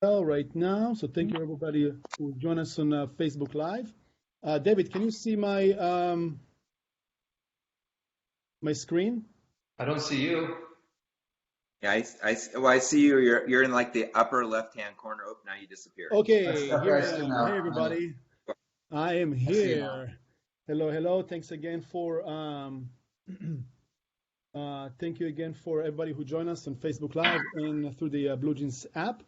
right now. So thank you everybody who joined us on Facebook Live. David, can you see my my screen? I don't see you. Yeah, I see you. You're in like the upper left-hand corner. Oh, now you disappeared. Okay, That's here what I I see am. now. Hey everybody, I am I see you now. here. Hello, hello. Thanks again for thank you again for everybody who joined us on Facebook Live and through the Blue Jeans app.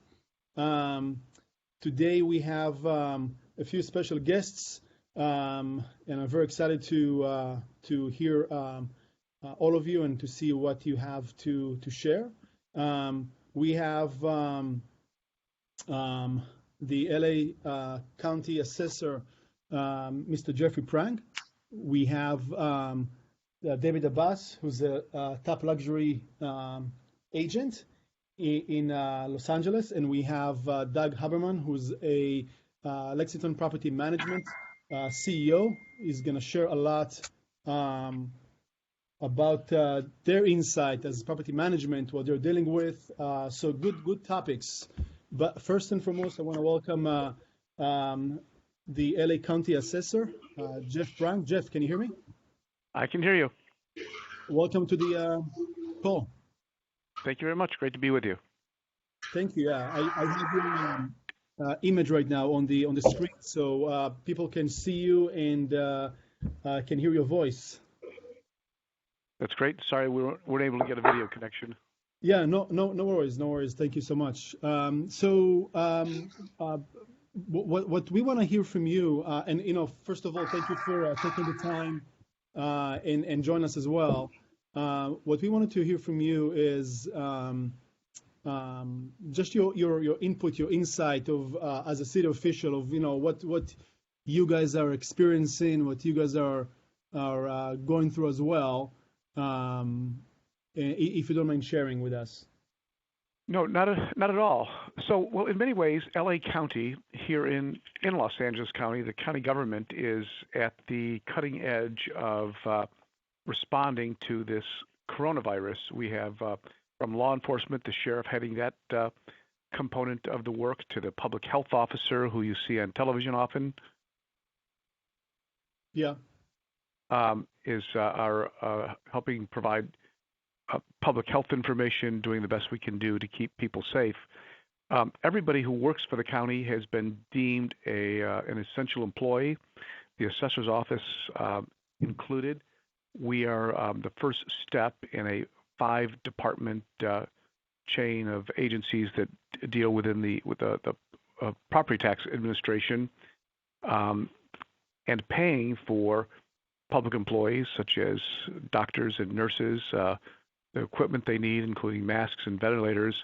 Today we have a few special guests, and I'm very excited to hear all of you and to see what you have to share. We have the LA County Assessor, Mr. Jeffrey Prang. We have David Abbas, who's a top luxury agent in Los Angeles, and we have Doug Haberman, who's a Lexington Property Management CEO. He's going to share a lot about their insight as property management, what they're dealing with. So good topics. But first and foremost, I want to welcome the LA County Assessor, Jeff Prang. Jeff, can you hear me? I can hear you. Welcome to the call. Thank you very much. Great to be with you. Thank you. Yeah, I have your image right now on the screen, so people can see you and can hear your voice. That's great. Sorry we weren't able to get a video connection. Yeah, no worries, no worries. Thank you so much. What we want to hear from you, and first of all, thank you for taking the time and join us as well. What we wanted to hear from you is just your input, your insight of as a city official of what you guys are experiencing, what you guys are going through as well. If you don't mind sharing with us. No, not at all. So, well, in many ways, LA County here in Los Angeles County, the county government is at the cutting edge of responding to this coronavirus. We have from law enforcement, the sheriff heading that component of the work, to the public health officer who you see on television often. Yeah. Is helping provide public health information, doing the best we can do to keep people safe. Everybody who works for the county has been deemed an essential employee, the assessor's office included. We are the first step in a 5-department chain of agencies that deal with the property tax administration and paying for public employees such as doctors and nurses, the equipment they need, including masks and ventilators,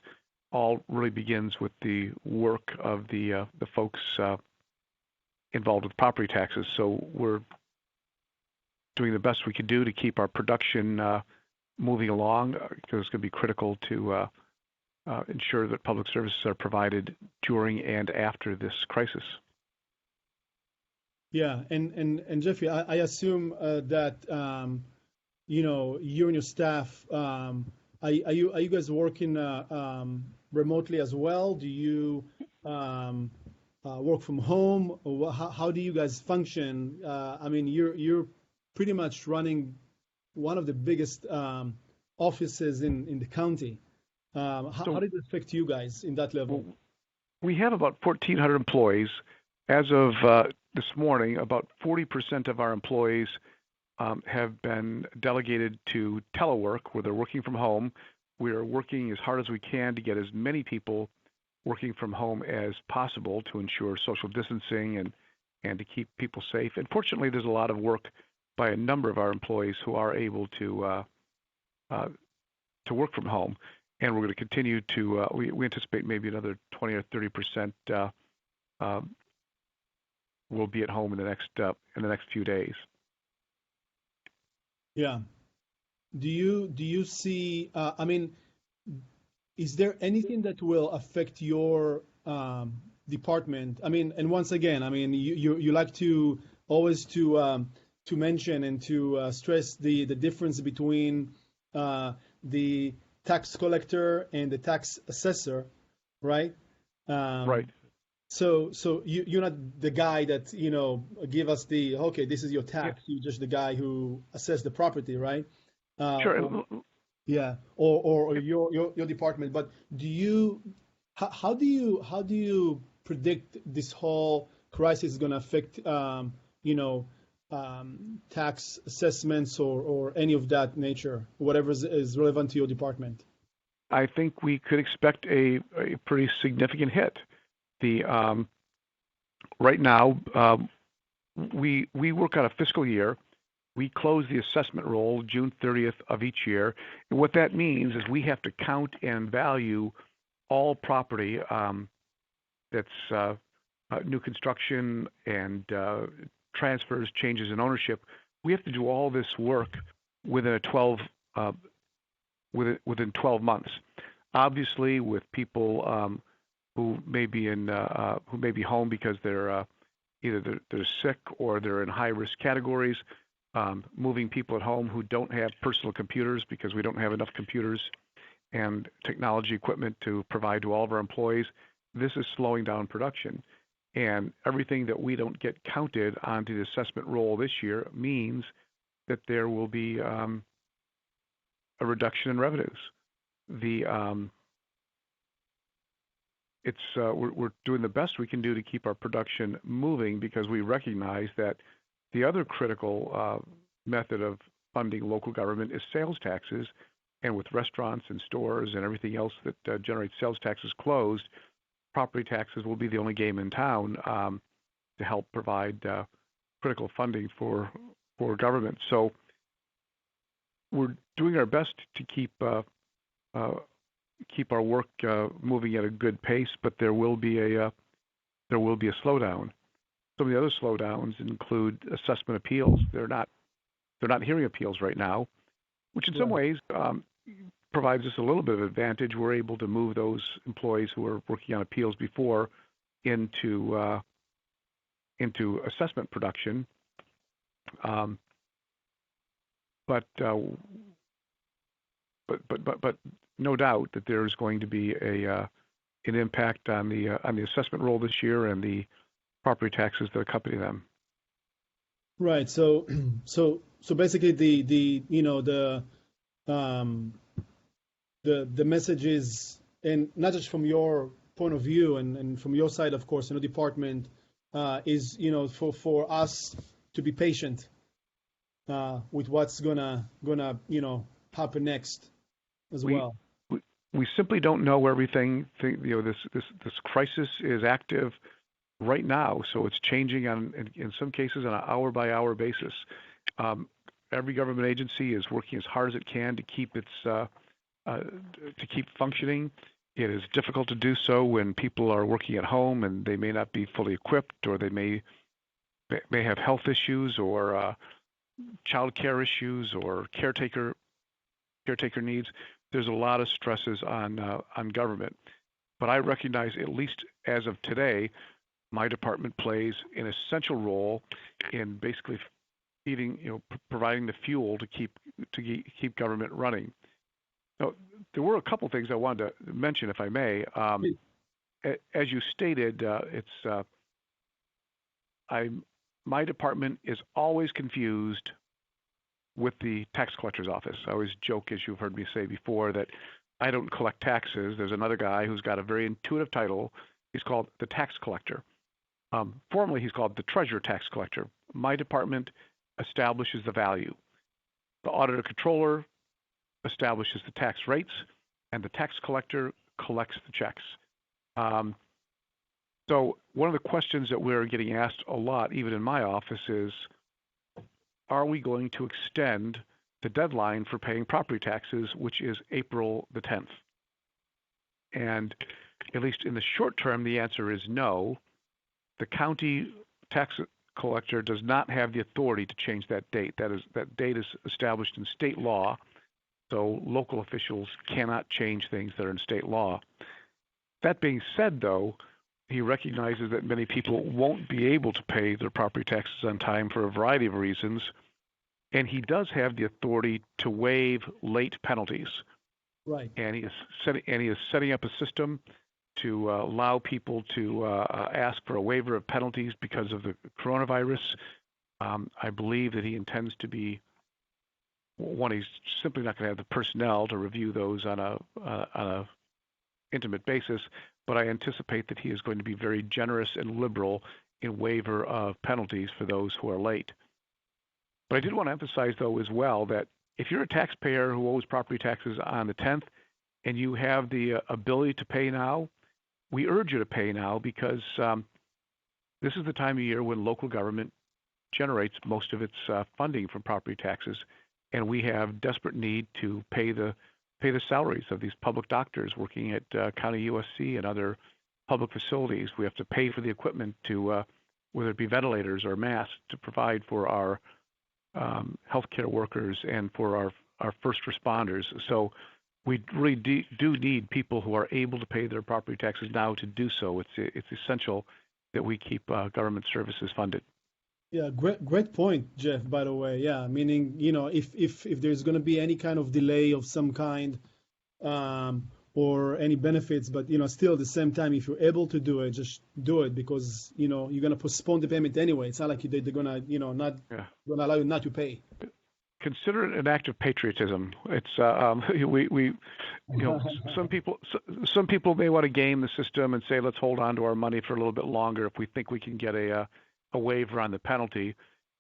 all really begins with the work of the folks involved with property taxes. So we're doing the best we can do to keep our production moving along, because it's going to be critical to ensure that public services are provided during and after this crisis. Yeah, and Jeffrey, I assume that you and your staff, are you guys working remotely as well? Do you work from home? Or how do you guys function? I mean, you're pretty much running one of the biggest offices in the county. How did it affect you guys in that level? We have about 1,400 employees. As of this morning, about 40% of our employees have been delegated to telework, where they're working from home. We are working as hard as we can to get as many people working from home as possible to ensure social distancing and to keep people safe. And fortunately, there's a lot of work by a number of our employees who are able to work from home. And we're going to continue to, we anticipate maybe another 20 or 30% will be at home in the next few days. Yeah. Do you see? I mean, is there anything that will affect your department? I mean, and once again, I mean, you like to always to mention and to stress the difference between the tax collector and the tax assessor, right? Right. So you're not the guy that, give us okay, this is your Yeah. tax. You're just the guy who assess the property, right? Sure. Yeah, or your department. But how do you predict this whole crisis is going to affect, tax assessments or any of that nature, whatever is relevant to your department? I think we could expect a pretty significant hit. Right now, we work on a fiscal year. We close the assessment roll June 30th of each year. And what that means is we have to count and value all property that's new construction and transfers, changes in ownership. We have to do all this work within 12 months. Obviously, with people who may be home because they're either they're sick or they're in high risk categories. Moving people at home who don't have personal computers because we don't have enough computers and technology equipment to provide to all of our employees. This is slowing down production. And everything that we don't get counted onto the assessment roll this year means that there will be a reduction in revenues. We're doing the best we can do to keep our production moving because we recognize that the other critical method of funding local government is sales taxes, and with restaurants and stores and everything else that generates sales taxes closed, property taxes will be the only game in town to help provide critical funding for government. So we're doing our best to keep our work moving at a good pace, but there will be a slowdown. Some of the other slowdowns include assessment appeals. They're not hearing appeals right now, which in some ways provides us a little bit of advantage. We're able to move those employees who are working on appeals before into assessment production. But no doubt that there is going to be an impact on the assessment roll this year and the property taxes that accompany them. Right. So basically the message is, and not just from your point of view and from your side, of course, in the department, is for us to be patient with what's gonna happen next as well. We simply don't know everything. This crisis is active right now, so it's changing in some cases on an hour-by-hour basis. Every government agency is working as hard as it can to keep functioning. It is difficult to do so when people are working at home and they may not be fully equipped, or they may have health issues or child care issues or caretaker needs. There's a lot of stresses on government, but I recognize, at least as of today, my department plays an essential role in basically feeding, providing the fuel to keep government running. Now, there were a couple things I wanted to mention, if I may. As you stated, my department is always confused with the tax collector's office. I always joke, as you've heard me say before, that I don't collect taxes. There's another guy who's got a very intuitive title. He's called the tax collector. Formerly, he's called the treasurer tax collector. My department establishes the value. The auditor controller establishes the tax rates, and the tax collector collects the checks. So one of the questions that we're getting asked a lot, even in my office, is, are we going to extend the deadline for paying property taxes, which is April the 10th? And at least in the short term, the answer is no. The county tax collector does not have the authority to change that date. That date is established in state law, so local officials cannot change things that are in state law. That being said, though, he recognizes that many people won't be able to pay their property taxes on time for a variety of reasons, and he does have the authority to waive late penalties. Right. And he is setting up a system to allow people to ask for a waiver of penalties because of the coronavirus. I believe that he intends to be, one, he's simply not going to have the personnel to review those on a intimate basis, but I anticipate that he is going to be very generous and liberal in waiver of penalties for those who are late. But I did want to emphasize, though, as well, that if you're a taxpayer who owes property taxes on the 10th and you have the ability to pay now, we urge you to pay now, because this is the time of year when local government generates most of its funding from property taxes, and we have desperate need to pay the salaries of these public doctors working at County USC and other public facilities. We have to pay for the equipment to, whether it be ventilators or masks, to provide for our healthcare workers and for our first responders. So we really do need people who are able to pay their property taxes now to do so. It's essential that we keep government services funded. Yeah, great point, Jeff, by the way. Yeah, meaning, if there's going to be any kind of delay of some kind, or any benefits, but, still at the same time, if you're able to do it, just do it, because, you're going to postpone the payment anyway. It's not like they're going to, not going to allow you not to pay. Consider it an act of patriotism. It's some people may want to game the system and say, let's hold on to our money for a little bit longer if we think we can get a waiver on the penalty.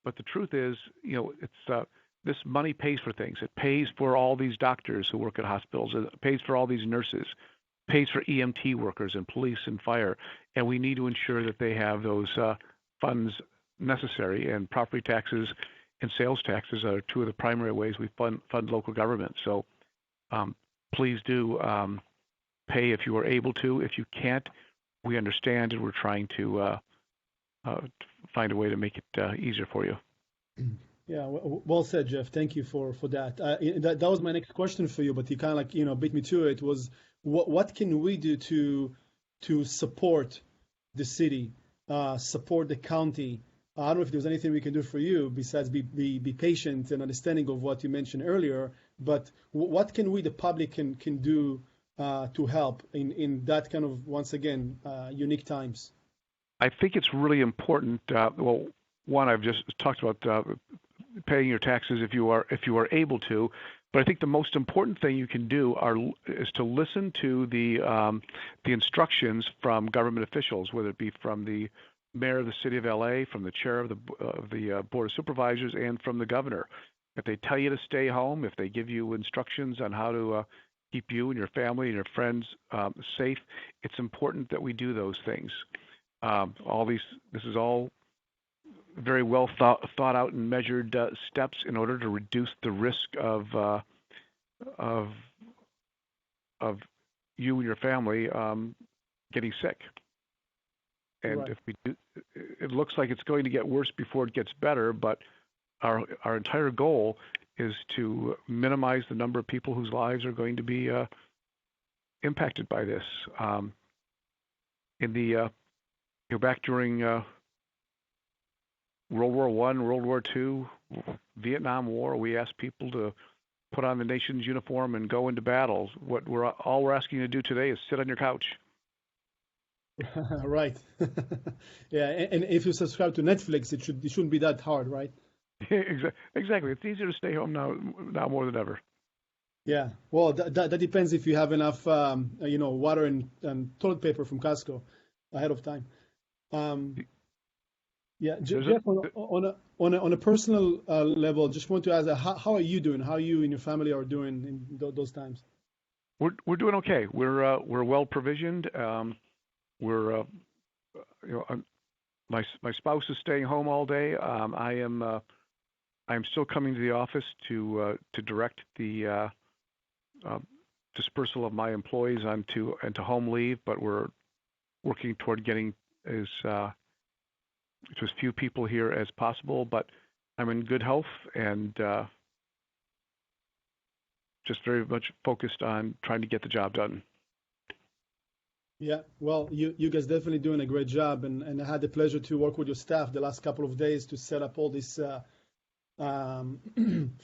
But the truth is, it's this money pays for things. It pays for all these doctors who work at hospitals. It pays for all these nurses. It pays for EMT workers and police and fire. And we need to ensure that they have those funds necessary. And property taxes and sales taxes are two of the primary ways we fund local government. So please do pay if you are able to. If you can't, we understand, and we're trying to find a way to make it easier for you. Yeah, well said, Jeff. Thank you for that. That was my next question for you, but you kind of beat me to it. Was what can we do to support the city, support the county? I don't know if there's anything we can do for you besides be patient and understanding of what you mentioned earlier. But what can we, the public, can do to help in that kind of, once again, unique times? I think it's really important. Well, one, I've just talked about paying your taxes if you are able to, but I think the most important thing you can do is to listen to the instructions from government officials, whether it be from the mayor of the city of LA, from the chair of the board of supervisors, and from the governor. If they tell you to stay home, if they give you instructions on how to keep you and your family and your friends safe, it's important that we do those things. This is all very well thought out and measured steps in order to reduce the risk of you and your family getting sick. And right. If we do, it looks like it's going to get worse before it gets better. But our entire goal is to minimize the number of people whose lives are going to be impacted by this. Back during World War I, World War II, Vietnam War, we asked people to put on the nation's uniform and go into battles. What we're asking you to do today is sit on your couch. Right. Yeah, and if you subscribe to Netflix, it shouldn't be that hard, right? Exactly. It's easier to stay home now more than ever. Yeah. Well, that depends if you have enough, water and toilet paper from Costco ahead of time. Yeah, Jeff, on a personal level, just want to ask, how are you doing? How you and your family are doing in those times? We're doing okay. We're well provisioned. My spouse is staying home all day. I am still coming to the office to direct the dispersal of my employees onto home leave, but we're working toward getting as few people here as possible. But I'm in good health and just very much focused on trying to get the job done. Yeah, well, you guys definitely doing a great job, and I had the pleasure to work with your staff the last couple of days to set up all this phone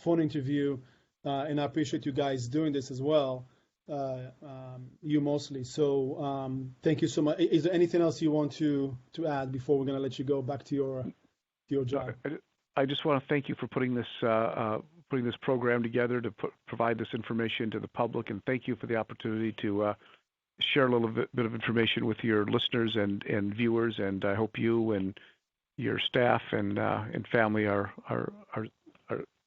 interview, and I appreciate you guys doing this as well. you mostly. So thank you so much. Is there anything else you want to add before we're going to let you go back to your job? I just want to thank you for putting this program together to provide this information to the public, and thank you for the opportunity to share a little bit of information with your listeners and viewers. And I hope you and your staff and family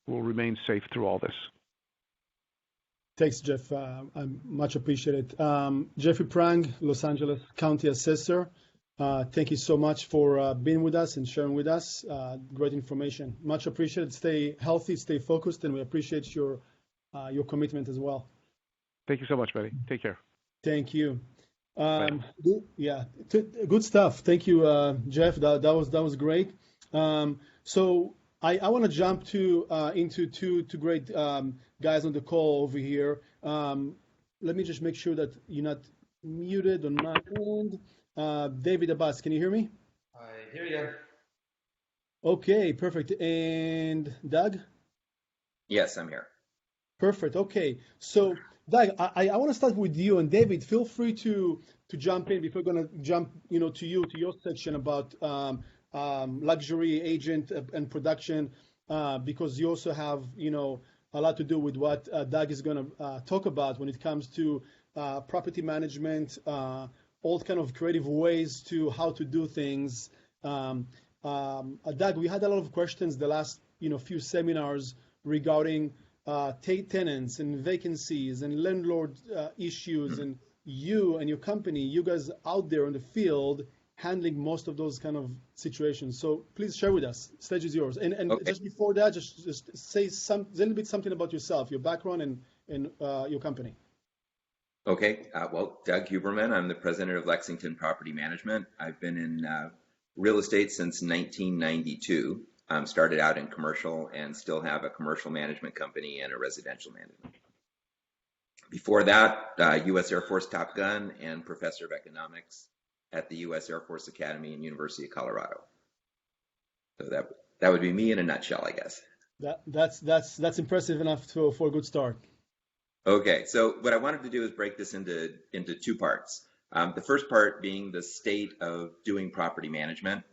will remain safe through all this. Thanks, Jeff. I much appreciate it. Jeffrey Prang, Los Angeles County Assessor. Thank you so much for being with us and sharing with us. Great information. Much appreciated. Stay healthy, stay focused, and we appreciate your commitment as well. Thank you so much, Meny. Take care. Thank you. Good stuff. Thank you, Jeff. That was great. So I want to jump into two great guys on the call over here. Let me just make sure that you're not muted on my end. David Abbas, can you hear me? I hear you. Okay, perfect. And Doug? Yes, I'm here. Perfect. Okay. So Doug, I want to start with you, and David, feel free to jump in before we're going to jump, to your section about luxury agent and production, because you also have, a lot to do with what Doug is going to talk about when it comes to property management, all kind of creative ways to how to do things. Doug, we had a lot of questions the last, few seminars regarding tenants and vacancies and landlord issues, and you and your company, you guys out there in the field handling most of those kind of situations. So please share with us. Stage is yours. And Okay. Just before that, just say a little bit something about yourself, your background, and your company. Okay. Well, Doug Huberman, I'm the president of Lexington Property Management. I've been in real estate since 1992. Started out in commercial and still have a commercial management company and a residential management. Before that, U.S. Air Force Top Gun and professor of economics at the U.S. Air Force Academy and University of Colorado. So that would be me in a nutshell, I guess. That's impressive enough for a good start. Okay, so what I wanted to do is break this into two parts. The first part being the state of doing property management,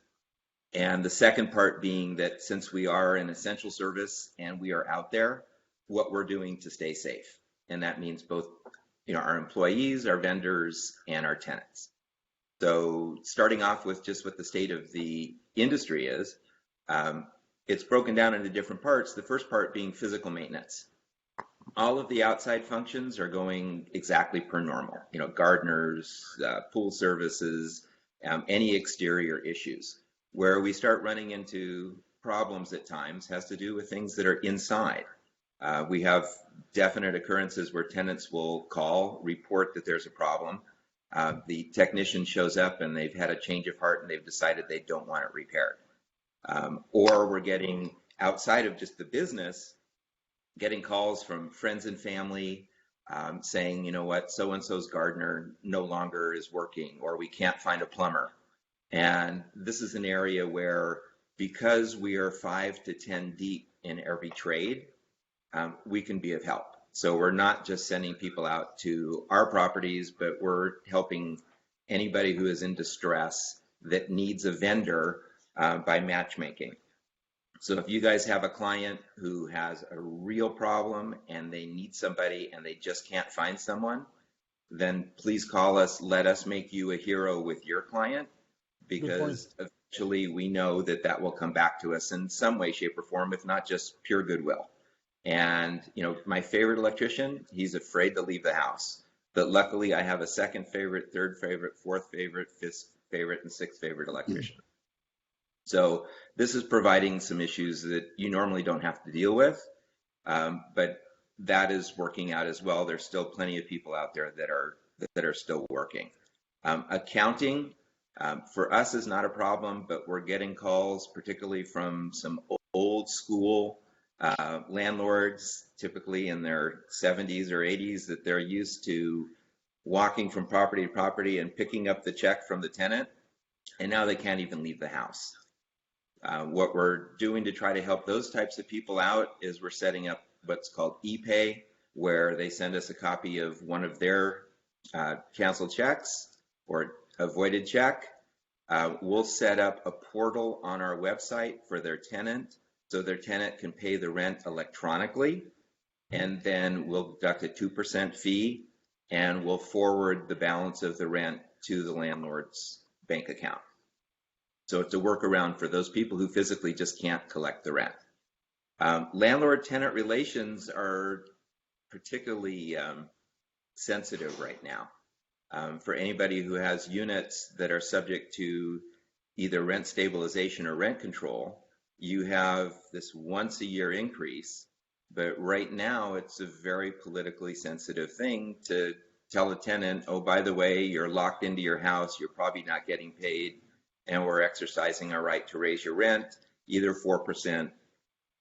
and the second part being that since we are an essential service and we are out there, what we're doing to stay safe. And that means both, our employees, our vendors, and our tenants. So starting off with just what the state of the industry is, it's broken down into different parts. The first part being physical maintenance. All of the outside functions are going exactly per normal. Gardeners, pool services, any exterior issues. Where we start running into problems at times has to do with things that are inside. We have definite occurrences where tenants will call, report that there's a problem. The technician shows up and they've had a change of heart and they've decided they don't want it repaired. Or we're getting outside of just the business, getting calls from friends and family saying, so-and-so's gardener no longer is working, or we can't find a plumber. And this is an area where, because we are 5 to 10 deep in every trade, we can be of help. So we're not just sending people out to our properties, but we're helping anybody who is in distress that needs a vendor by matchmaking. So if you guys have a client who has a real problem and they need somebody and they just can't find someone, then please call us. Let us make you a hero with your client, because eventually we know that will come back to us in some way, shape, or form, if not just pure goodwill. And, my favorite electrician, he's afraid to leave the house. But luckily, I have a second favorite, third favorite, fourth favorite, fifth favorite, and sixth favorite electrician. So this is providing some issues that you normally don't have to deal with, but that is working out as well. There's still plenty of people out there that are still working. Accounting, for us, is not a problem, but we're getting calls, particularly from some old school landlords, typically in their 70s or 80s, that they're used to walking from property to property and picking up the check from the tenant, and now they can't even leave the house. What we're doing to try to help those types of people out is we're setting up what's called ePay, where they send us a copy of one of their canceled checks or avoided check. We'll set up a portal on our website for their tenant so their tenant can pay the rent electronically, and then we'll deduct a 2% fee and we'll forward the balance of the rent to the landlord's bank account. So it's a workaround for those people who physically just can't collect the rent. Landlord-tenant relations are particularly sensitive right now. For anybody who has units that are subject to either rent stabilization or rent control, you have this once a year increase, but right now it's a very politically sensitive thing to tell a tenant, oh, by the way, you're locked into your house, you're probably not getting paid, and we're exercising our right to raise your rent either 4%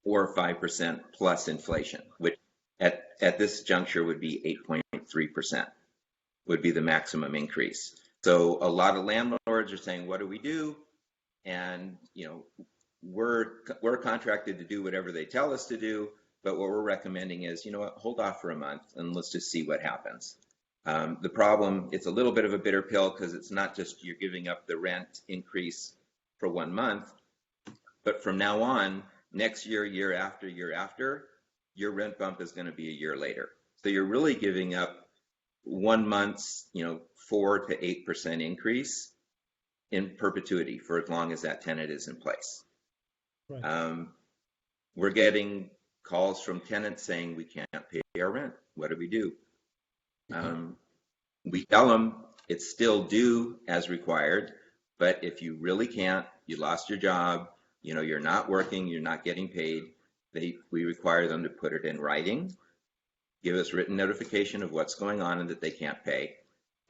or 5% plus inflation, which at this juncture would be 8.3%. would be the maximum increase. So a lot of landlords are saying, what do we do? And we're contracted to do whatever they tell us to do, but what we're recommending is, hold off for a month and let's just see what happens. The problem, it's a little bit of a bitter pill because it's not just you're giving up the rent increase for 1 month, but from now on, next year, year after, your rent bump is going to be a year later. So you're really giving up 1 month's, 4 to 8% increase in perpetuity for as long as that tenant is in place. Right. We're getting calls from tenants saying we can't pay our rent. What do we do? We tell them it's still due as required, but if you really can't, you lost your job, you're not working, you're not getting paid, we require them to put it in writing, give us written notification of what's going on and that they can't pay.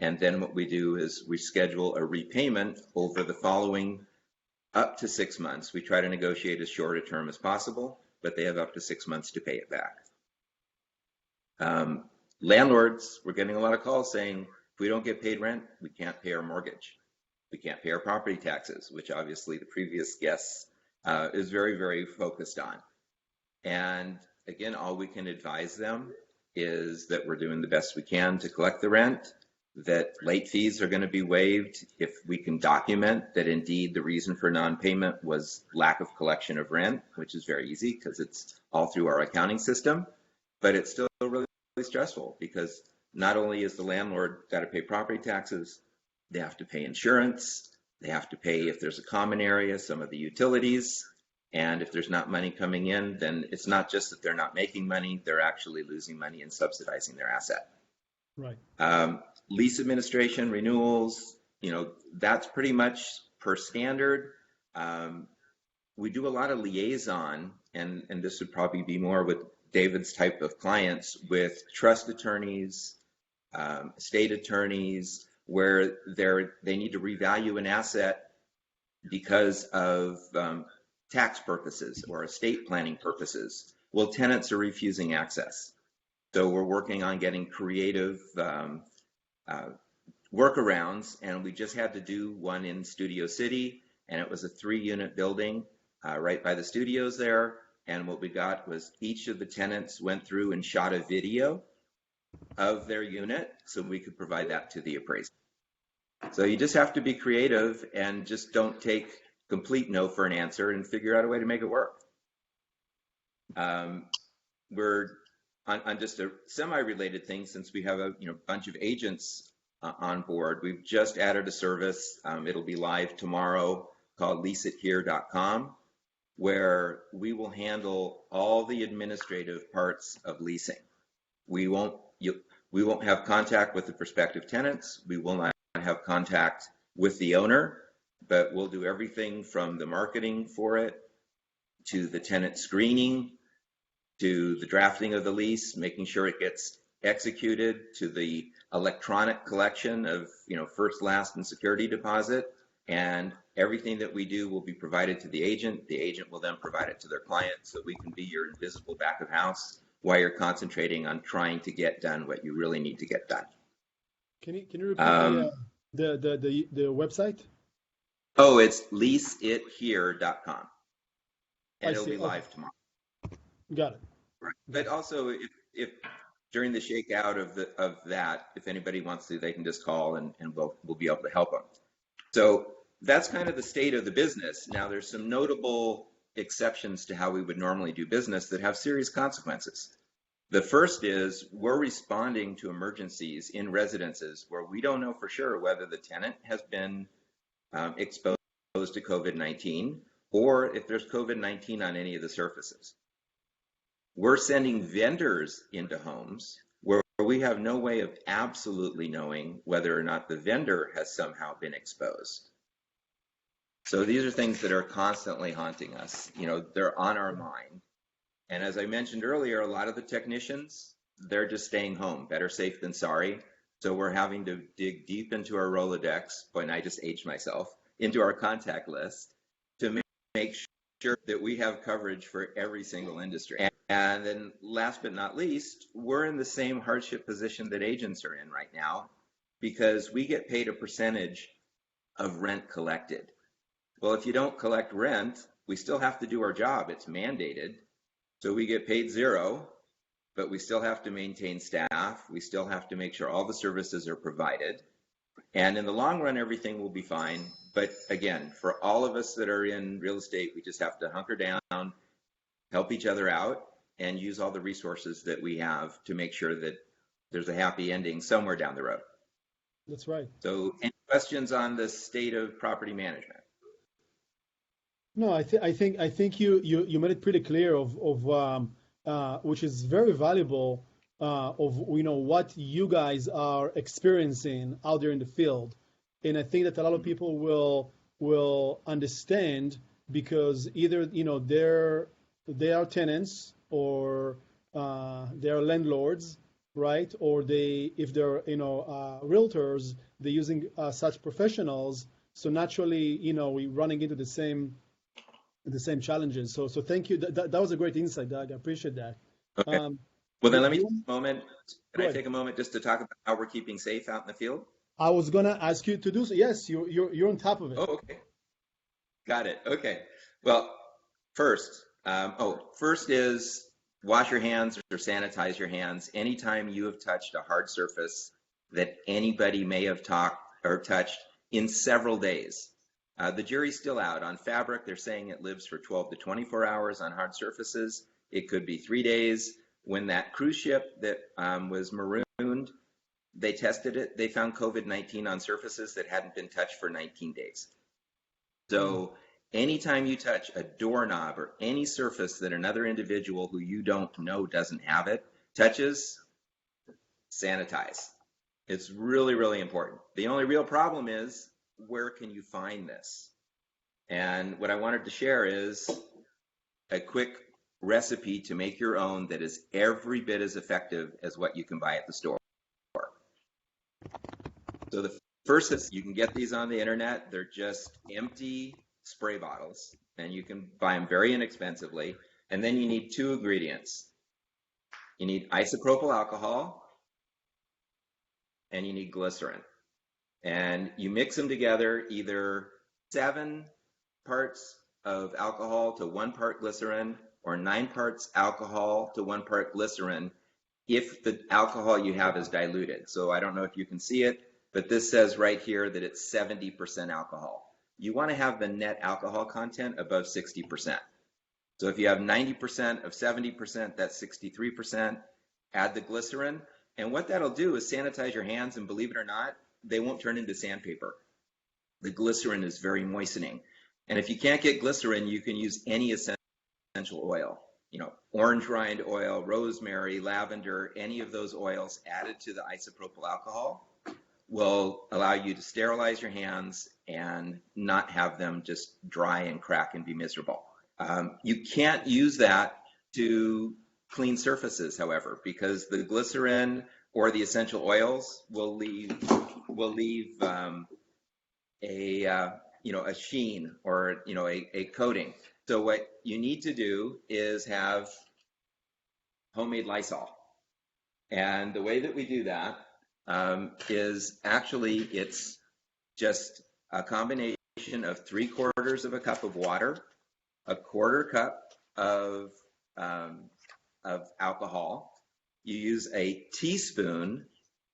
And then what we do is we schedule a repayment over the following up to 6 months. We try to negotiate as short a term as possible, but they have up to 6 months to pay it back. Landlords, we're getting a lot of calls saying, if we don't get paid rent, we can't pay our mortgage. We can't pay our property taxes, which obviously the previous guest is very, very focused on. And again, all we can advise them is that we're doing the best we can to collect the rent, that late fees are going to be waived if we can document that indeed the reason for non-payment was lack of collection of rent, which is very easy because it's all through our accounting system. But it's still really stressful because not only is the landlord got to pay property taxes, they have to pay insurance, they have to pay, if there's a common area, some of the utilities. And if there's not money coming in, then it's not just that they're not making money, they're actually losing money and subsidizing their asset. Right. Lease administration, renewals, that's pretty much per standard. We do a lot of liaison, and this would probably be more with David's type of clients, with trust attorneys, estate attorneys, where they need to revalue an asset because of tax purposes or estate planning purposes. Well, tenants are refusing access. So we're working on getting creative workarounds, and we just had to do one in Studio City, and it was a 3-unit building right by the studios there. And what we got was each of the tenants went through and shot a video of their unit so we could provide that to the appraiser. So you just have to be creative and just don't take complete no for an answer and figure out a way to make it work. We're on just a semi-related thing, since we have a bunch of agents on board. We've just added a service. It'll be live tomorrow, called leaseithere.com, where we will handle all the administrative parts of leasing. We won't have contact with the prospective tenants. We will not have contact with the owner, but we'll do everything from the marketing for it to the tenant screening to the drafting of the lease, making sure it gets executed, to the electronic collection of first, last, and security deposit. And everything that we do will be provided to the agent. The agent will then provide it to their client, so we can be your invisible back of house while you're concentrating on trying to get done what you really need to get done. Can you repeat the website? Oh, it's leaseithere.com. And it'll be live tomorrow. Got it. Right. But also, if during the shakeout of that, if anybody wants to, they can just call and we'll be able to help them. So that's kind of the state of the business. Now there's some notable exceptions to how we would normally do business that have serious consequences. The first is we're responding to emergencies in residences where we don't know for sure whether the tenant has been exposed to COVID-19 or if there's COVID-19 on any of the surfaces. We're sending vendors into homes where we have no way of absolutely knowing whether or not the vendor has somehow been exposed. So these are things that are constantly haunting us. You know, they're on our mind. And as I mentioned earlier, a lot of the technicians, they're just staying home, better safe than sorry. So we're having to dig deep into our Rolodex, boy, and I just aged myself, into our contact list to make sure that we have coverage for every single industry. And then last but not least, we're in the same hardship position that agents are in right now because we get paid a percentage of rent collected. Well, if you don't collect rent, we still have to do our job. It's mandated. So we get paid zero, but we still have to maintain staff. We still have to make sure all the services are provided. And in the long run, everything will be fine. But again, for all of us that are in real estate, we just have to hunker down, help each other out, and use all the resources that we have to make sure that there's a happy ending somewhere down the road. That's right. So any questions on the state of property management? No, I think you made it pretty clear of which is very valuable of what you guys are experiencing out there in the field, and I think that a lot of people will understand because either they are tenants or they are landlords, right? Or if they're realtors, they're using such professionals. So naturally, we're running into the same challenges. So thank you. That was a great insight, Doug. I appreciate that. Okay. Well, then let me take a moment. Can I take a moment just to talk about how we're keeping safe out in the field? I was gonna ask you to do so. Yes, you're on top of it. Oh, okay. Got it. Okay. Well, first is wash your hands or sanitize your hands anytime you have touched a hard surface that anybody may have touched in several days. The jury's still out. On fabric, they're saying it lives for 12 to 24 hours. On hard surfaces, it could be 3 days. When that cruise ship that was marooned, they tested it. They found COVID-19 on surfaces that hadn't been touched for 19 days. So anytime you touch a doorknob or any surface that another individual who you don't know doesn't have it touches, sanitize. It's really, really important. The only real problem is, where can you find this? And what I wanted to share is a quick recipe to make your own that is every bit as effective as what you can buy at the store. So the first is, you can get these on the internet. They're just empty spray bottles, and you can buy them very inexpensively. And then you need 2 ingredients. You need isopropyl alcohol, and you need glycerin. And you mix them together, either 7 parts of alcohol to 1 part glycerin, or 9 parts alcohol to 1 part glycerin, if the alcohol you have is diluted. So I don't know if you can see it, but this says right here that it's 70% alcohol. You want to have the net alcohol content above 60%. So if you have 90% of 70%, that's 63%. Add the glycerin, and what that'll do is sanitize your hands, and believe it or not, they won't turn into sandpaper. The glycerin is very moistening. And if you can't get glycerin, you can use any essential oil. Orange rind oil, rosemary, lavender, any of those oils added to the isopropyl alcohol will allow you to sterilize your hands and not have them just dry and crack and be miserable. You can't use that to clean surfaces, however, because the glycerin or the essential oils will leave a sheen or a coating. So what you need to do is have homemade Lysol, and the way that we do that is actually it's just a combination of 3/4 of a cup of water, a 1/4 cup of alcohol, you use a teaspoon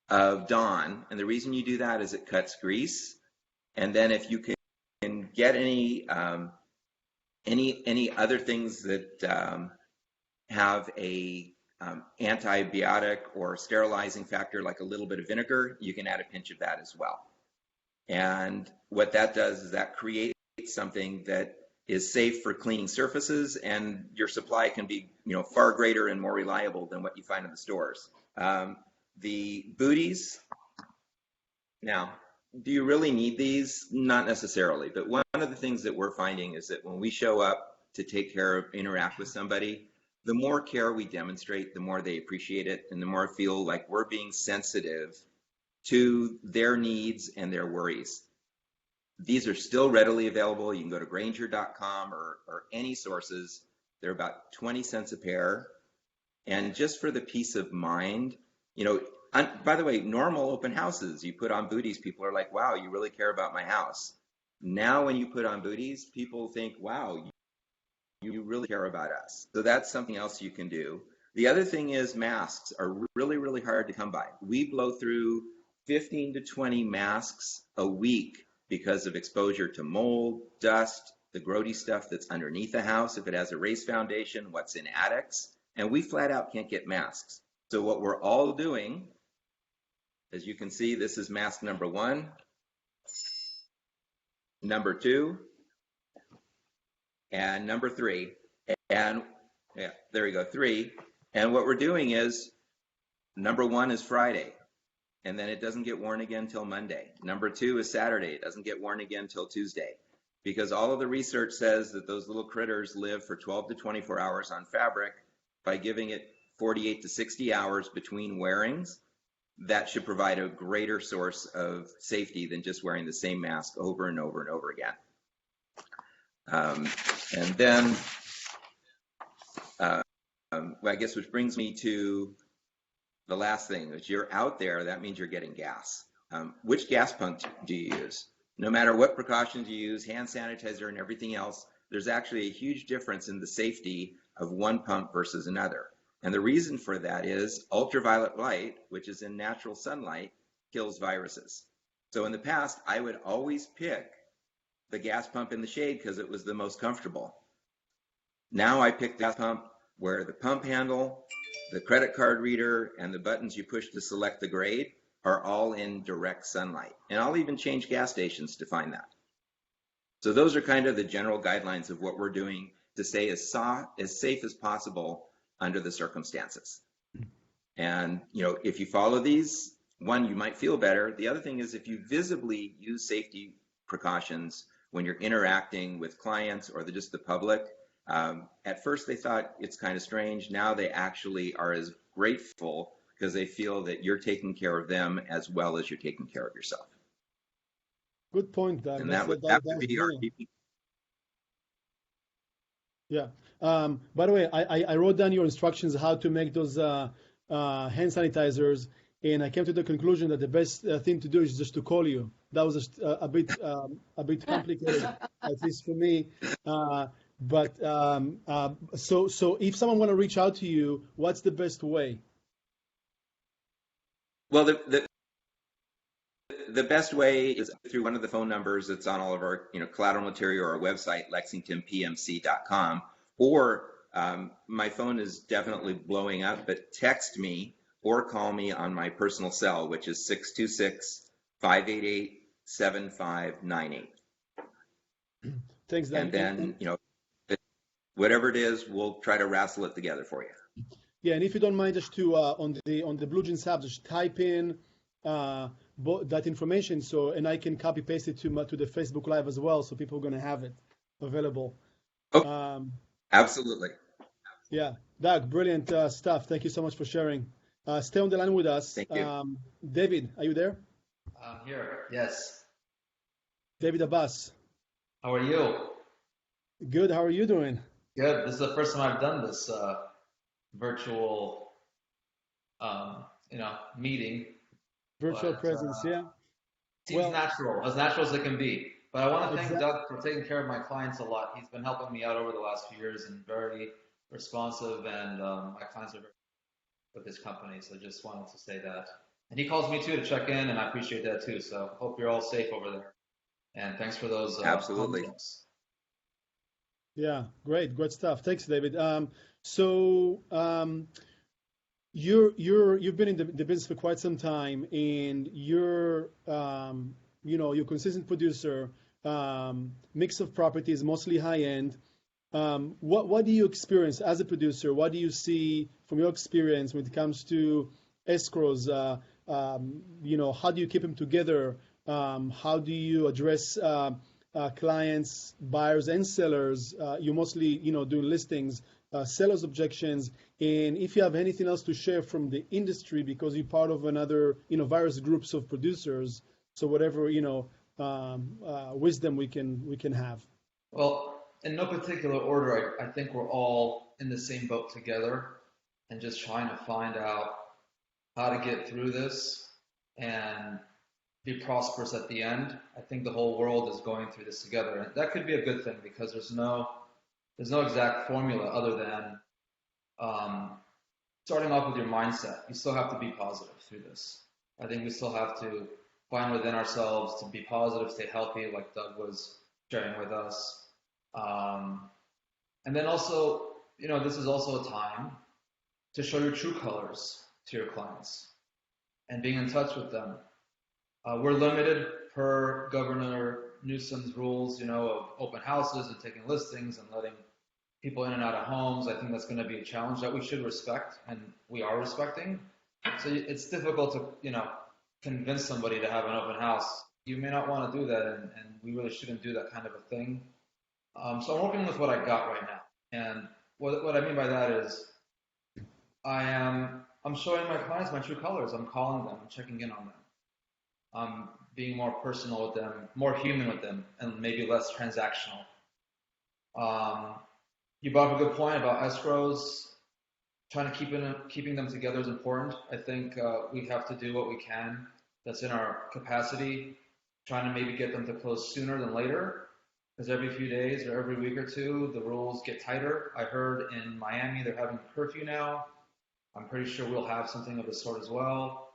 of Dawn, and the reason you do that is it cuts grease. And then if you can get any other things that have a antibiotic or sterilizing factor, like a little bit of vinegar, you can add a pinch of that as well. And what that does is that creates something that is safe for cleaning surfaces, and your supply can be, far greater and more reliable than what you find in the stores. The booties, now, do you really need these? Not necessarily, but one of the things that we're finding is that when we show up to take care of, interact with somebody, the more care we demonstrate, the more they appreciate it, and the more I feel like we're being sensitive to their needs and their worries. These are still readily available. You can go to Grainger.com or any sources. They're about 20 cents a pair. And just for the peace of mind, by the way, normal open houses, you put on booties, people are like, wow, you really care about my house. Now when you put on booties, people think, wow, you really care about us. So that's something else you can do. The other thing is masks are really, really hard to come by. We blow through 15 to 20 masks a week because of exposure to mold, dust, the grody stuff that's underneath the house, if it has a raised foundation, what's in attics, and we flat out can't get masks. So what we're all doing, as you can see, this is mask number 1, number 2, and number 3. And yeah, there we go, 3. And what we're doing is, number 1 is Friday, and then it doesn't get worn again till Monday. Number 2 is Saturday. It doesn't get worn again till Tuesday, because all of the research says that those little critters live for 12 to 24 hours on fabric. By giving it 48 to 60 hours between wearings, that should provide a greater source of safety than just wearing the same mask over and over and over again. And then, I guess, which brings me to the last thing. If you're out there, that means you're getting gas. Which gas pump do you use? No matter what precautions you use, hand sanitizer and everything else, there's actually a huge difference in the safety of one pump versus another. And the reason for that is ultraviolet light, which is in natural sunlight, kills viruses. So in the past, I would always pick the gas pump in the shade because it was the most comfortable. Now I pick the gas pump where the pump handle, the credit card reader, and the buttons you push to select the grade are all in direct sunlight. And I'll even change gas stations to find that. So those are kind of the general guidelines of what we're doing to stay as safe as possible under the circumstances. And, if you follow these, one, you might feel better. The other thing is if you visibly use safety precautions when you're interacting with clients or just the public, at first they thought it's kind of strange. Now they actually are as grateful because they feel that you're taking care of them as well as you're taking care of yourself. Good point, Doug. And that would be our keeping. Yeah. By the way, I wrote down your instructions how to make those hand sanitizers, and I came to the conclusion that the best thing to do is just to call you. That was a bit complicated, at least for me. But so if someone want to reach out to you, what's the best way? Well, the best way is through one of the phone numbers that's on all of our collateral material or our website, lexingtonpmc.com, or my phone is definitely blowing up, but text me or call me on my personal cell, which is 626-588-7598. Thanks, Dan. And then, whatever it is, we'll try to wrestle it together for you. Yeah, and if you don't mind, just to on the Blue Jeans app, just type in that information, and I can copy paste it to the Facebook Live as well, so people are going to have it available. Oh, absolutely. Yeah, Doug, brilliant stuff. Thank you so much for sharing. Stay on the line with us. Thank you. David, are you there? I'm here. Yes. David Abbas. How are you? Good. How are you doing? Good. This is the first time I've done this virtual, meeting. Virtual presence, yeah. Seems natural as it can be. But I want to thank Doug for taking care of my clients a lot. He's been helping me out over the last few years and very responsive, and my clients are very. his company. So just wanted to say that. And he calls me too to check in, and I appreciate that too. So hope you're all safe over there. And thanks for those Absolutely. concepts. Yeah, great stuff. Thanks, David. You've been in the business for quite some time, and you're you're a consistent producer, mix of properties, mostly high end. What do you experience as a producer? What do you see from your experience when it comes to escrows? How do you keep them together? How do you address clients, buyers, and sellers? You mostly, do listings, sellers' objections, and if you have anything else to share from the industry, because you're part of another, various groups of producers. So whatever, wisdom we can have. Well, in no particular order, I think we're all in the same boat together and just trying to find out how to get through this and be prosperous at the end. I think the whole world is going through this together, and that could be a good thing because there's no exact formula other than starting off with your mindset. You still have to be positive through this. I think we still have to find within ourselves to be positive, stay healthy, like Doug was sharing with us. And then also, this is also a time to show your true colors to your clients and being in touch with them. We're limited per Governor Newsom's rules, of open houses and taking listings and letting people in and out of homes. I think that's going to be a challenge that we should respect, and we are respecting. So it's difficult to, convince somebody to have an open house. You may not want to do that, and we really shouldn't do that kind of a thing. So I'm working with what I got right now, and what I mean by that is I'm showing my clients my true colors. I'm calling them, I'm checking in on them. I'm being more personal with them, more human with them, and maybe less transactional. You brought up a good point about escrows. Trying to keeping them together is important. I think we have to do what we can that's in our capacity. Trying to maybe get them to close sooner than later, because every few days or every week or two, the rules get tighter. I heard in Miami they're having a curfew now. I'm pretty sure we'll have something of the sort as well.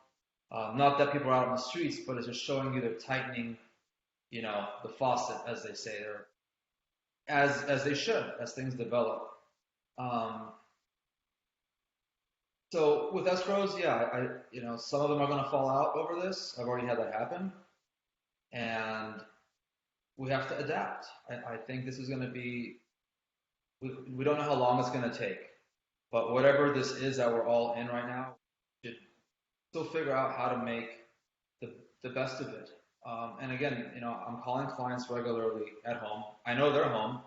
Not that people are out on the streets, but it's just showing you they're tightening, the faucet, as they say, or as they should, as things develop. So with escrows, yeah, some of them are going to fall out over this. I've already had that happen, and we have to adapt. I think this is going to be. We don't know how long it's going to take, but whatever this is that we're all in right now, we should still figure out how to make the best of it. And again, I'm calling clients regularly at home. I know they're home,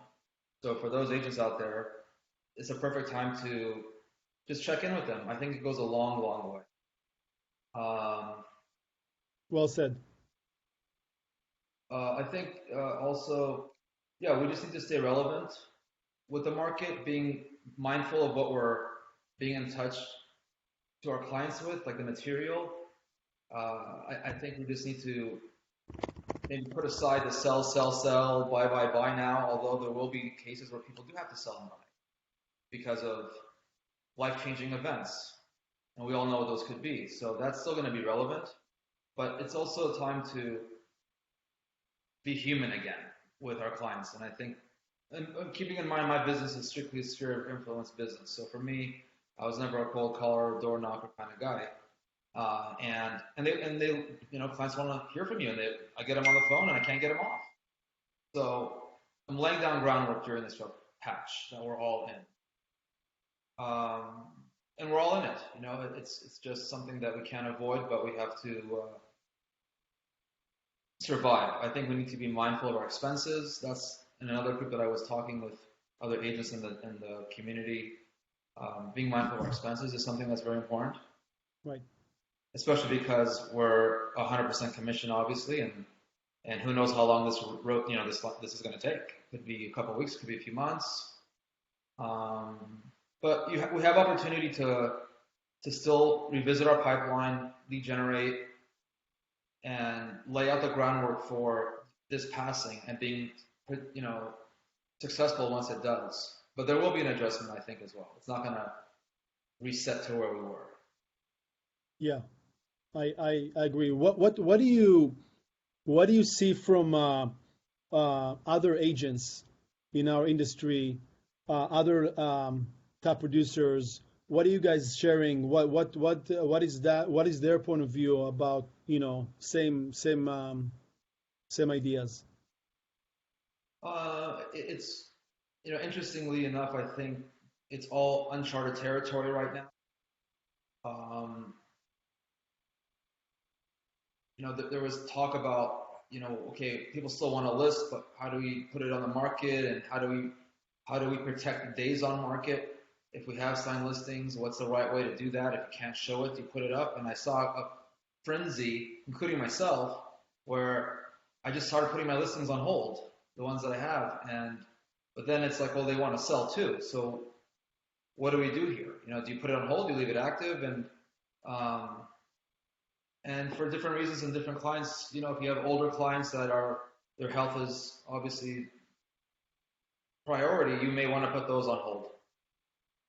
so for those agents out there, it's a perfect time to just check in with them. I think it goes a long, long way. Well said. I think also, yeah, we just need to stay relevant with the market, being mindful of what we're being in touch to our clients with, like the material. I think we just need to maybe put aside the sell, buy now, although there will be cases where people do have to sell and buy because of life-changing events, and we all know what those could be. So that's still going to be relevant, but it's also a time to be human again with our clients. And I think, and keeping in mind my business is strictly a sphere of influence business. So for me, I was never a cold caller, door knocker kind of guy. And they clients want to hear from you, and I get them on the phone and I can't get them off. So I'm laying down groundwork during this patch that we're all in. And we're all in it. It's just something that we can't avoid, but we have to survive. I think we need to be mindful of our expenses. That's in another group that I was talking with other agents in the community. Being mindful of our expenses is something that's very important. Right. Especially because we're 100% commission, obviously, and who knows how long this is going to take. Could be a couple of weeks, could be a few months. But we have opportunity to still revisit our pipeline, lead generate, and lay out the groundwork for this passing and being, successful once it does. But there will be an adjustment, I think, as well. It's not going to reset to where we were. Yeah, I agree. What do you see from other agents in our industry, other top producers? What are you guys sharing? What is that? What is their point of view about, same ideas? It's, interestingly enough, I think it's all uncharted territory right now. Um, there was talk about, okay, people still want to list, but how do we put it on the market, and how do we protect the days on market? If we have signed listings, what's the right way to do that? If you can't show it, you put it up. And I saw a frenzy, including myself, where I just started putting my listings on hold, the ones that I have, but then it's like, well, they want to sell too. So what do we do here? Do you put it on hold? Do you leave it active? Um, and for different reasons and different clients, if you have older clients that their health is obviously priority, you may want to put those on hold.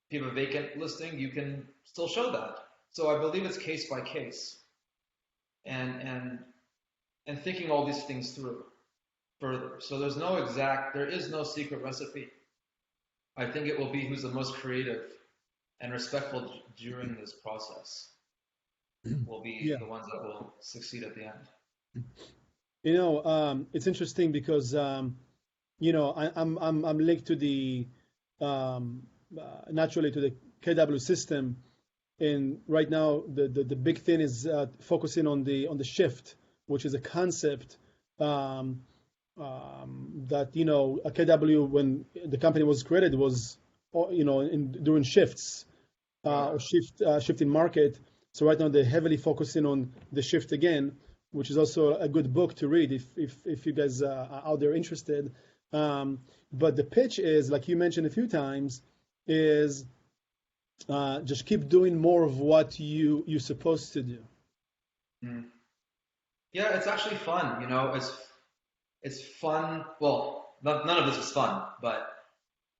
If you have a vacant listing, you can still show that. So I believe it's case by case, and thinking all these things through further. So there is no secret recipe. I think it will be who's the most creative and respectful during this process will be Yeah. the ones that will succeed at the end. It's interesting because I'm linked to the naturally to the KW system, and right now the big thing is focusing on the shift, which is a concept that a KW, when the company was created, was doing shifts or shifting market. So right now they're heavily focusing on the shift again, which is also a good book to read if you guys are out there interested. But the pitch is, like you mentioned a few times, is just keep doing more of what you're supposed to do. Mm. Yeah, it's actually fun. It's fun. Well, none of this is fun, but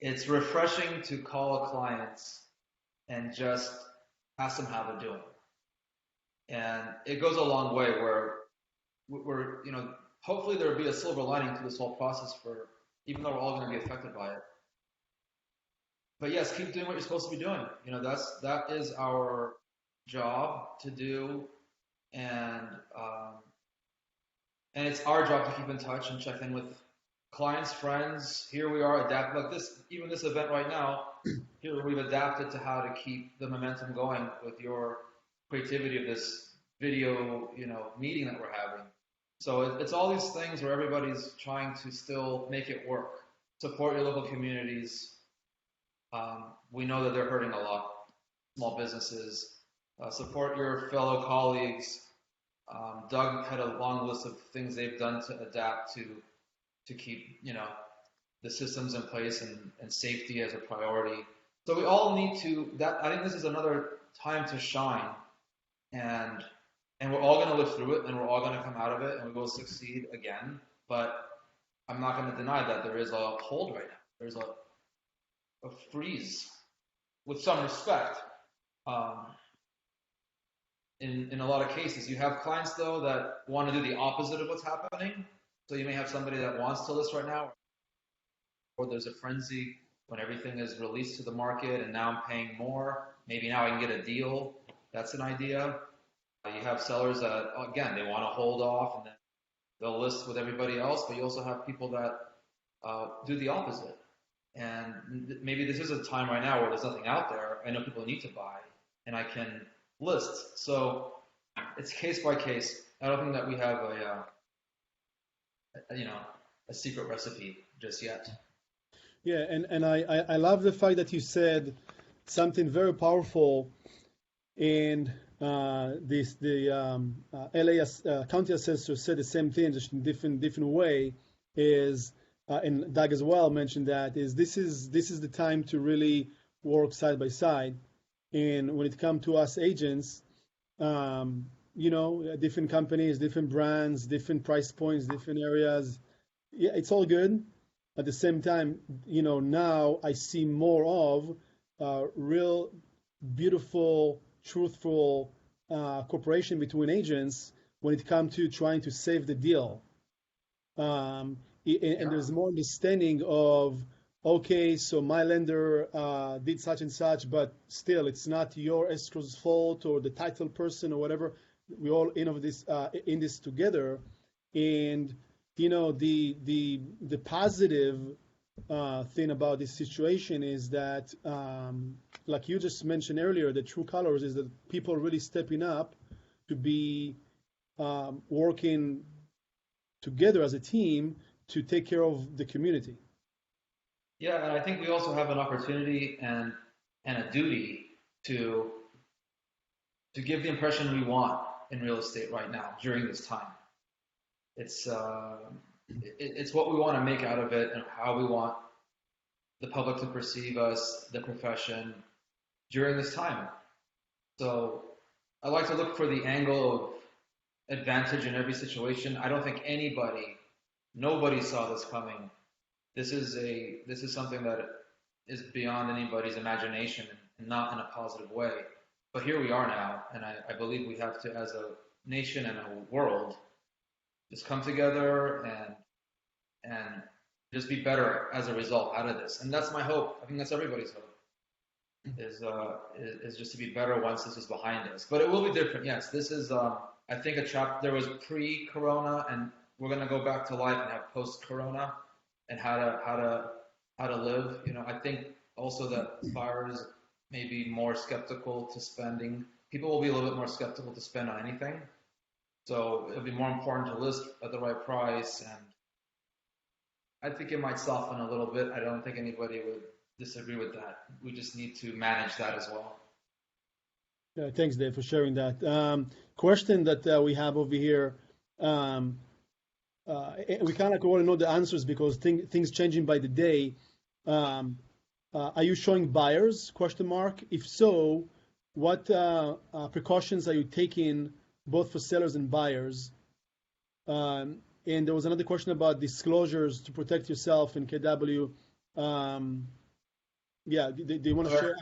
it's refreshing to call clients and just ask them how they're doing. And it goes a long way where hopefully there'll be a silver lining to this whole process, for even though we're all going to be affected by it. But yes, keep doing what you're supposed to be doing. That is our job to do, and it's our job to keep in touch and check in with clients, friends. Here we are adapting, like even this event right now. Here we've adapted to how to keep the momentum going with your creativity of this video, meeting that we're having. So it's all these things where everybody's trying to still make it work. Support your local communities. We know that they're hurting a lot. Small businesses. Support your fellow colleagues. Doug had a long list of things they've done to adapt to keep the systems in place and safety as a priority. So we all need to. I think this is another time to shine, and we're all going to live through it, and we're all going to come out of it, and we will succeed again. But I'm not going to deny that there is a hold right now. There's a freeze, with some respect. In a lot of cases, you have clients though that want to do the opposite of what's happening. So you may have somebody that wants to list right now, or there's a frenzy when everything is released to the market, and now I'm paying more. Maybe now I can get a deal. That's an idea. You have sellers that, again, they want to hold off and then they'll list with everybody else, but you also have people that do the opposite. And maybe this is a time right now where there's nothing out there. I know people need to buy, and I can list. So it's case by case. I don't think that we have a secret recipe just yet. Yeah, and I love the fact that you said something very powerful. And the LA county assessor said the same thing, just in different way. And Doug as well mentioned that this is the time to really work side by side. And when it comes to us agents, different companies, different brands, different price points, different areas. Yeah, it's all good. At the same time, now I see more of real beautiful, truthful cooperation between agents when it comes to trying to save the deal. And there's more understanding of, okay, so my lender did such and such, but still it's not your escrow's fault or the title person or whatever. We all in this together. And the positive thing about this situation is that, like you just mentioned earlier, the true colors is that people are really stepping up to be working together as a team to take care of the community. Yeah, and I think we also have an opportunity and a duty to give the impression we want in real estate right now during this time. It's what we want to make out of it and how we want the public to perceive us, the profession, during this time. So I like to look for the angle of advantage in every situation. I don't think nobody saw this coming. This is something that is beyond anybody's imagination and not in a positive way. But here we are now, and I believe we have to, as a nation and a world, just come together and just be better as a result out of this. And that's my hope. I think that's everybody's hope. Is just to be better once this is behind us. But it will be different. Yes, this is I think there was pre-corona, and we're gonna go back to life and have post-corona and how to live. I think also that buyers may be more skeptical to spending. People will be a little bit more skeptical to spend on anything. So it'll be more important to list at the right price, and I think it might soften a little bit. I don't think anybody would disagree with that. We just need to manage that as well. Yeah, thanks, Dave, for sharing that. Question that we have over here. We kind of want to know the answers because things changing by the day. Are you showing buyers? Question mark. If so, what precautions are you taking both for sellers and buyers? And there was another question about disclosures to protect yourself in KW. Yeah, do you want to share?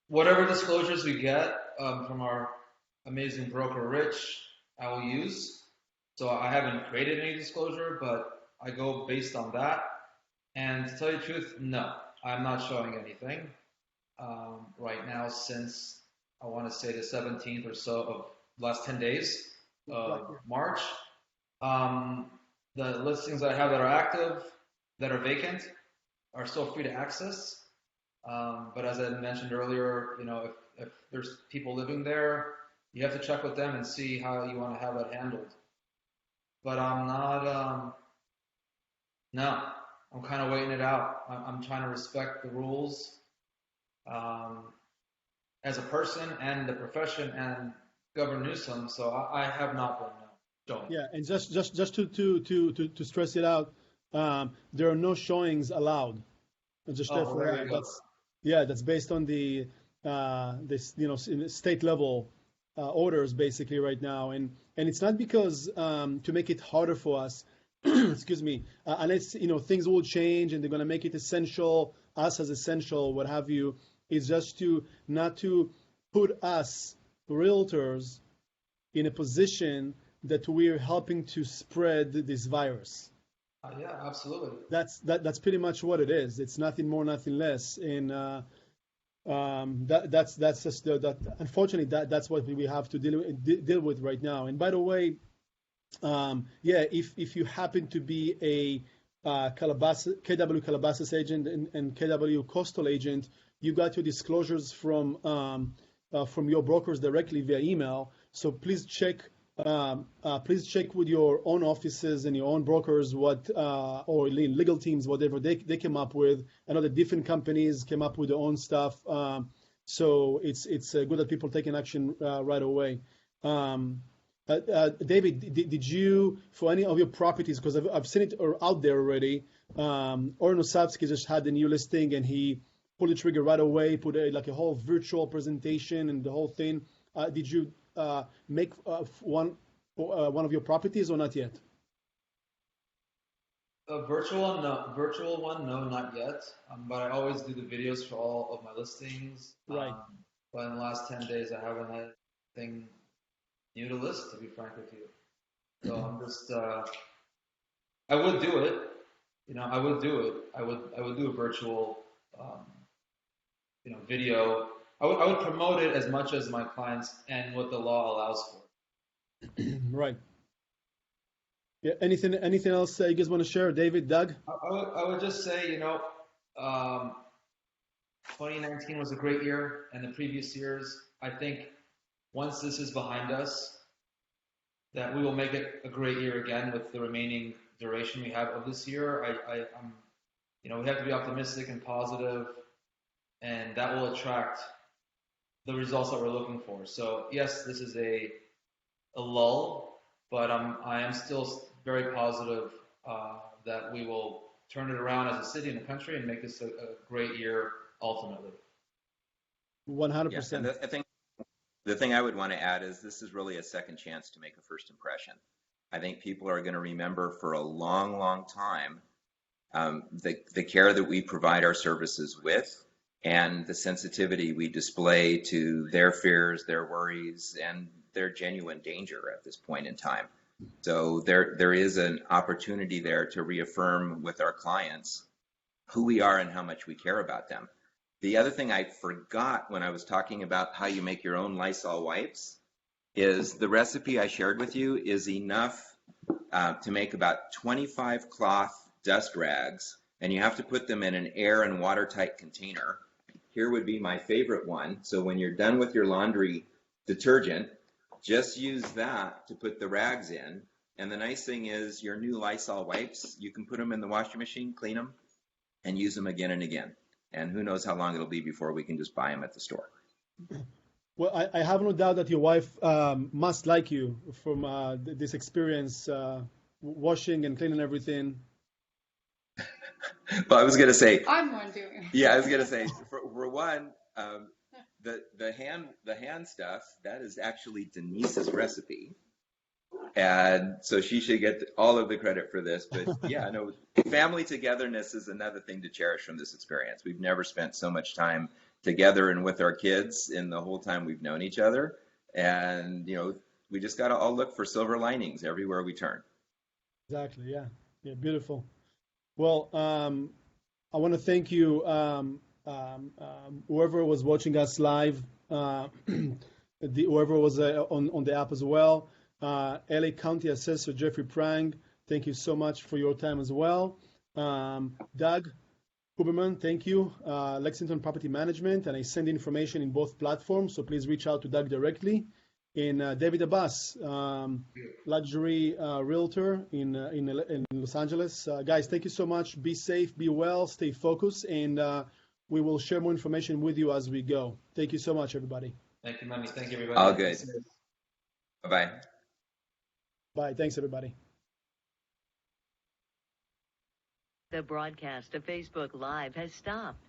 Whatever disclosures we get from our amazing broker, Rich, I will use. So I haven't created any disclosure, but I go based on that. And to tell you the truth, no, I'm not showing anything right now since I want to say the 17th or so of last 10 days of March. The listings I have that are active, that are vacant, are still free to access. But as I mentioned earlier, if there's people living there, you have to check with them and see how you want to have that handled. But I'm not, no, I'm kind of waiting it out. I'm trying to respect the rules as a person and the profession and Governor Newsom. So I have not been showing. Yeah, and just to stress it out, there are no showings allowed. Just that's based on the state level orders basically right now, and it's not because to make it harder for us, excuse me, unless things will change and they're going to make it essential, us as essential, what have you. It's just not to put us realtors in a position that we're helping to spread this virus. Yeah, absolutely. That's pretty much what it is. It's nothing more, nothing less. And that's just unfortunately that's what we have to deal with right now. And by the way, if you happen to be a KW Calabasas agent and KW Coastal agent, you got your disclosures from your brokers directly via email. So please check with your own offices and your own brokers or legal teams, whatever they came up with. I know that different companies came up with their own stuff. So it's good that people taking action right away. David, did you, for any of your properties, because I've seen it out there already, Oren Osavsky just had the new listing and he pulled the trigger right away, put a whole virtual presentation and the whole thing. Did you make one of your properties or not yet? A virtual one, no, not yet. But I always do the videos for all of my listings. Right. But in the last 10 days, I haven't had anything new to list, to be frank with you. So I'm just, I would do it. I would do it. I would do a virtual, um, video. I would promote it as much as my clients and what the law allows for. Right. Yeah. Anything else you guys want to share, David, Doug? I would just say, um, 2019 was a great year, and the previous years. I think once this is behind us, that we will make it a great year again with the remaining duration we have of this year. I'm, we have to be optimistic and positive, and that will attract the results that we're looking for. So yes, this is a lull, but I am still very positive that we will turn it around as a city and a country and make this a great year ultimately. 100%. And I think the thing I would want to add is this is really a second chance to make a first impression. I think people are going to remember for a long, long time the care that we provide our services with and the sensitivity we display to their fears, their worries, and their genuine danger at this point in time. So there is an opportunity there to reaffirm with our clients who we are and how much we care about them. The other thing I forgot when I was talking about how you make your own Lysol wipes is the recipe I shared with you is enough to make about 25 cloth dust rags, and you have to put them in an air and watertight container. Here would be my favorite one. So when you're done with your laundry detergent, just use that to put the rags in. And the nice thing is your new Lysol wipes, you can put them in the washing machine, clean them, and use them again and again. And who knows how long it'll be before we can just buy them at the store. Well, I have no doubt that your wife must like you from this experience, washing and cleaning everything. Well, I was going to say, I'm one doing it. Yeah, I was going to say, for one, the hand stuff, that is actually Denise's recipe. And so she should get all of the credit for this. But yeah, no, family togetherness is another thing to cherish from this experience. We've never spent so much time together and with our kids in the whole time we've known each other. And, we just got to all look for silver linings everywhere we turn. Exactly. Yeah. Yeah. Beautiful. Well, I want to thank you, whoever was watching us live, whoever was on the app as well. LA County Assessor Jeffrey Prang, thank you so much for your time as well. Doug Huberman, thank you. Lexington Property Management, and I send information in both platforms, so please reach out to Doug directly. And David Abbas, luxury realtor in Los Angeles. Guys, thank you so much. Be safe, be well, stay focused, and we will share more information with you as we go. Thank you so much, everybody. Thank you, Meny. Thank you, everybody. All good. Bye-bye. Bye. Thanks, everybody. The broadcast of Facebook Live has stopped.